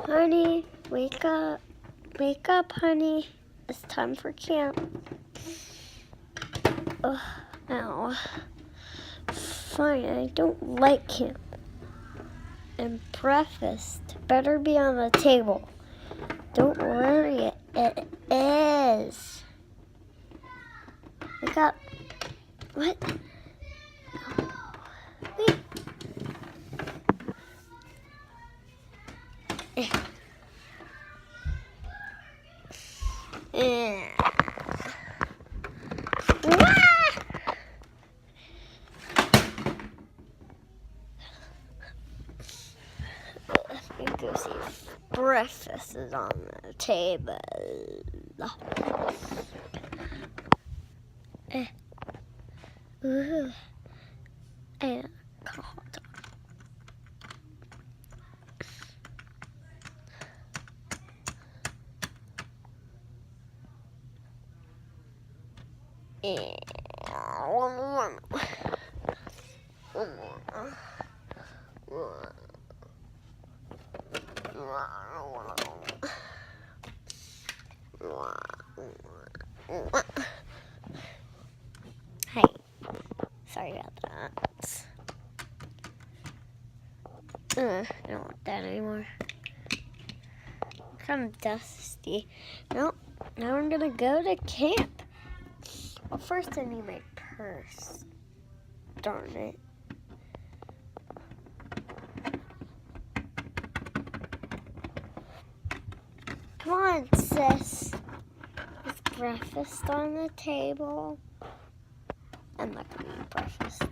Honey, wake up. Wake up, honey. It's time for camp. Ugh, ow. Fine, I don't like camp. And breakfast better be on the table. Don't worry, it is. Wake up. What? Wait. Let me go see if breakfast is on the table. Ooh. And hot dog. One more. Hey, sorry about that. I don't want that anymore. I'm kind of dusty. Nope, now I'm gonna go to camp. Well, first I need my purse. Darn it. Come on, sis. There's breakfast on the table. I'm not gonna eat breakfast.